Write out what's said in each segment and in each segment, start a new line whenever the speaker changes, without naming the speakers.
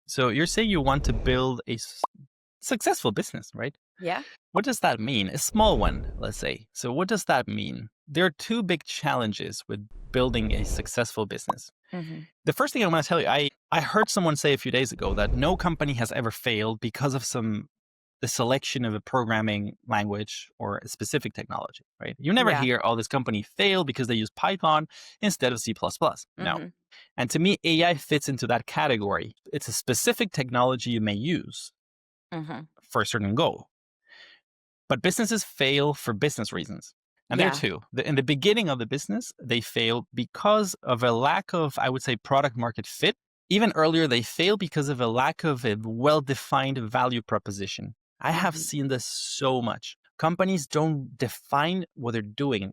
So you're saying you want to build a successful business, right?
Yeah.
What does that mean? A small one, let's say. So what does that mean? There are two big challenges with building a successful business.
Hmm.
The first thing I want to tell you, I heard someone say a few days ago that no company has ever failed because of the selection of a programming language or a specific technology, right? You never
Yeah.
hear, oh, this company failed because they use Python instead of C++. No.
Hmm.
And to me, AI fits into that category. It's a specific technology you may use
Hmm.
for a certain goal. But businesses fail for business reasons. And there are
Yeah.
two. In the beginning of the business, they fail because of a lack of, I would say, product market fit. Even earlier, they fail because of a lack of a well-defined value proposition. I have
Hmm.
seen this so much. Companies don't define what they're doing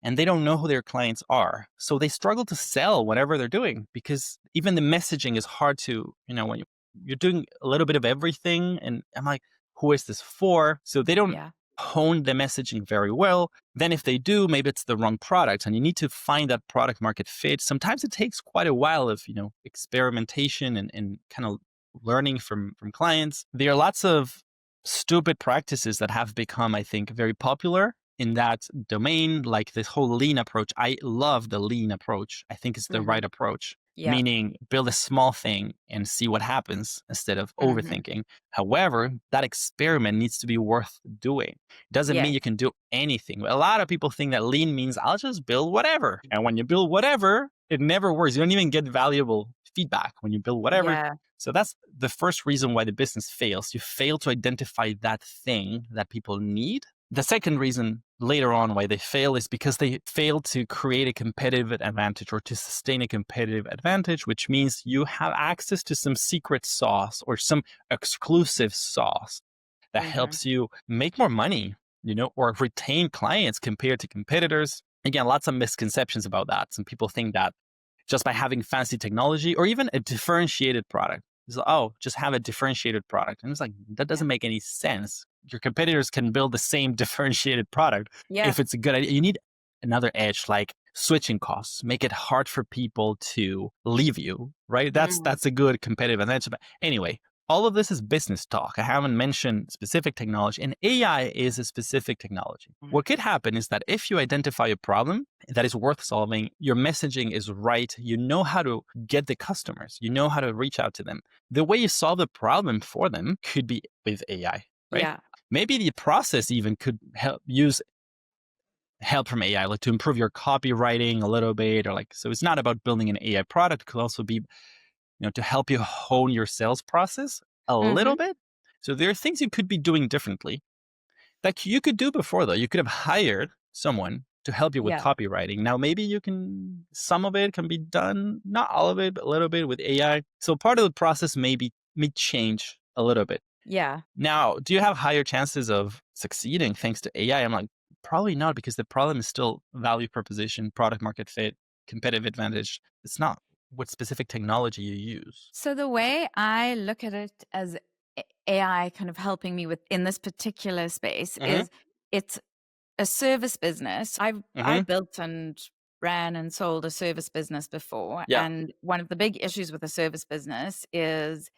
and they don't know who their clients are. So they struggle to sell whatever they're doing because even the messaging is hard to, when you're doing a little bit of everything. And I'm like, who is this for? So they don't
Yeah.
hone the messaging very well. Then if they do, maybe it's the wrong product and you need to find that product market fit. Sometimes it takes quite a while of, experimentation and kind of learning from clients. There are lots of stupid practices that have become, I think, very popular in that domain, like this whole lean approach. I love the lean approach. I think it's the
Hmm.
right approach,
Yeah.
meaning build a small thing and see what happens instead of
Hmm.
overthinking. However, that experiment needs to be worth doing. Doesn't mean
Yes.
you can do anything. A lot of people think that lean means I'll just build whatever. And when you build whatever, it never works. You don't even get valuable feedback when you build whatever.
Yeah.
So that's the first reason why the business fails. You fail to identify that thing that people need. The second reason later on why they fail is because they fail to create a competitive advantage or to sustain a competitive advantage, which means you have access to some secret sauce or some exclusive sauce that
Hmm.
helps you make more money, or retain clients compared to competitors. Again, lots of misconceptions about that. Some people think that just by having fancy technology or even a differentiated product, just have a differentiated product. And it's like, that
Yeah.
doesn't make any sense. Your competitors can build the same differentiated product
Yeah.
if it's a good idea. You need another edge, like switching costs, make it hard for people to leave you, right?
Hmm.
That's a good competitive advantage. But anyway, all of this is business talk. I haven't mentioned specific technology, and AI is a specific technology. What could happen is that if you identify a problem that is worth solving, your messaging is right, you know how to get the customers, you know how to reach out to them. The way you solve the problem for them could be with AI, right?
Yeah.
Maybe the process even could use help from AI, like to improve your copywriting a little bit, or like, so it's not about building an AI product. It could also be, to help you hone your sales process a
Hmm.
little bit. So there are things you could be doing differently that you could do before, though. You could have hired someone to help you with
Yeah.
copywriting. Now, maybe some of it can be done, not all of it, but a little bit with AI. So part of the process may change a little bit.
Yeah.
Now, do you have higher chances of succeeding thanks to AI? I'm like, probably not, because the problem is still value proposition, product market fit, competitive advantage. It's not what specific technology you use.
So the way I look at it as AI kind of helping me with in this particular space
Mm-hmm.
is it's a service business. I
Mm-hmm.
built and ran and sold a service business before.
Yeah.
And one of the big issues with a service business is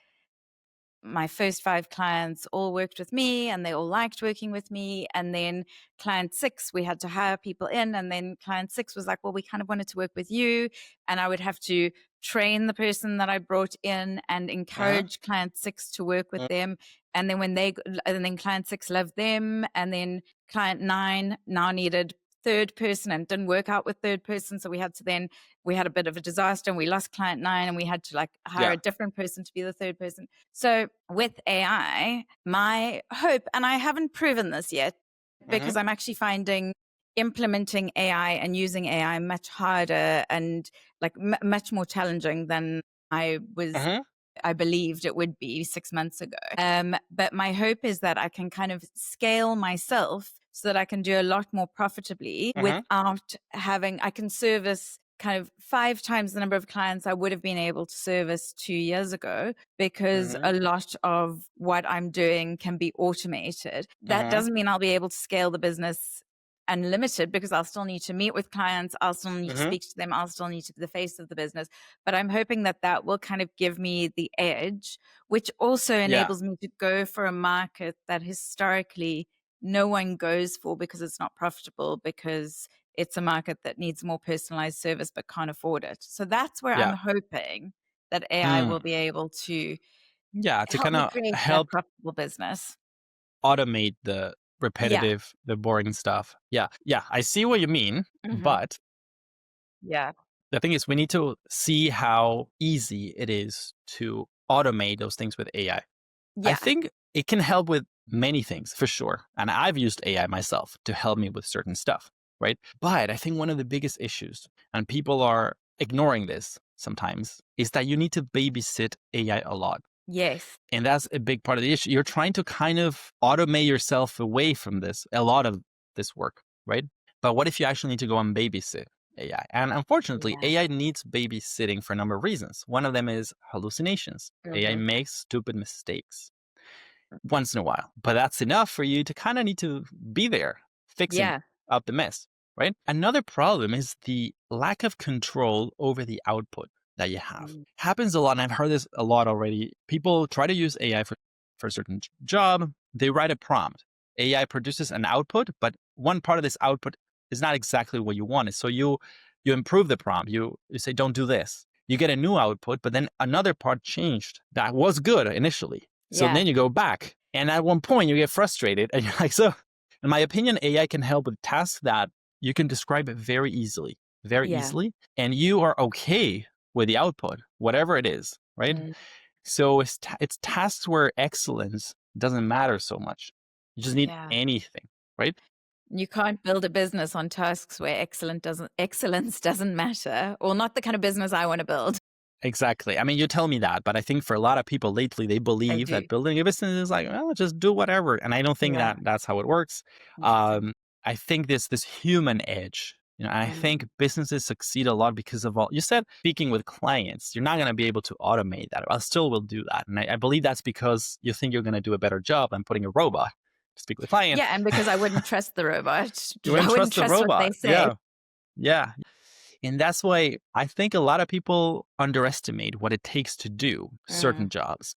my first 5 clients all worked with me and they all liked working with me. And then client 6, we had to hire people in. And then client 6 was like, well, we kind of wanted to work with you. And I would have to train the person that I brought in and
Uh-huh.
encourage client 6 to work with them. And then and then client 6 loved them. And then client 9 now needed third person and didn't work out with third person. So we had a bit of a disaster and we lost client 9 and we had to like hire
Yeah.
a different person to be the third person. So with AI, my hope, and I haven't proven this yet
Mm-hmm.
because I'm actually finding implementing AI and using AI much harder and like much more challenging than
Mm-hmm.
I believed it would be 6 months ago. But my hope is that I can kind of scale myself so that I can do a lot more profitably
Mm-hmm.
without I can service kind of 5 times the number of clients I would have been able to service 2 years ago because
Mm-hmm.
a lot of what I'm doing can be automated. That
Mm-hmm.
doesn't mean I'll be able to scale the business unlimited because I'll still need to meet with clients. I'll still need to
Hmm.
speak to them. I'll still need to be the face of the business. But I'm hoping that that will kind of give me the edge, which also
Yeah.
enables me to go for a market that historically no one goes for because it's not profitable, because it's a market that needs more personalized service but can't afford it. So that's where I'm
Yeah.
hoping that AI
Mm.
will be able to
Yeah. To
help
kind
me
of
create that
help
profitable business.
automate the
Yeah.
repetitive, the boring stuff. Yeah. Yeah. I see what you mean.
Mhm.
But
Yeah.
the thing is, we need to see how easy it is to automate those things with AI. I
Yeah.
think it can help with many things for sure. And I've used AI myself to help me with certain stuff, right? But I think one of the biggest issues, and people are ignoring this sometimes, is that you need to babysit AI a lot.
Yes.
And that's a big part of the issue. You're trying to kind of automate yourself away from this, a lot of this work, right? But what if you actually need to go and babysit AI? And unfortunately,
Yeah.
AI needs babysitting for a number of reasons. One of them is hallucinations. AI
Mhm.
makes stupid mistakes once in a while, but that's enough for you to kind of need to be there fixing
Yeah.
up the mess, right? Another problem is the lack of control over the output that you have.
Mm.
Happens a lot, and I've heard this a lot already. People try to use AI for a certain job. They write a prompt. AI produces an output, but one part of this output is not exactly what you wanted. So you improve the prompt. You say, don't do this. You get a new output, but then another part changed that was good initially. So
Yeah.
then you go back. And at one point you get frustrated and you're like, so in my opinion, AI can help with tasks that you can describe it very
Yeah.
easily. And you are okay with the output, whatever it is, right?
Mm.
So it's tasks where excellence doesn't matter so much. You just need
Yeah.
anything, right?
You can't build a business on tasks where excellence doesn't matter, or not the kind of business I wanna build.
Exactly. I mean, you tell me that, but I think for a lot of people lately, they
I
believe
do.
that building a business is like, oh, just do whatever. And I don't think
Yeah.
that that's how it works.
Interesting.
Um, I think this human edge. I
Mm.
think businesses succeed a lot because of all you said. Speaking with clients, you're not going to be able to automate that. I still will do that, and I believe that's because you think you're going to do a better job than putting a robot to speak with a client.
Yeah, and because I wouldn't trust the robot.
You
I
wouldn't
wouldn't
trust the
trust what they
robot.
say.
Yeah, yeah. And that's why I think a lot of people underestimate what it takes to do certain
Mm.
jobs.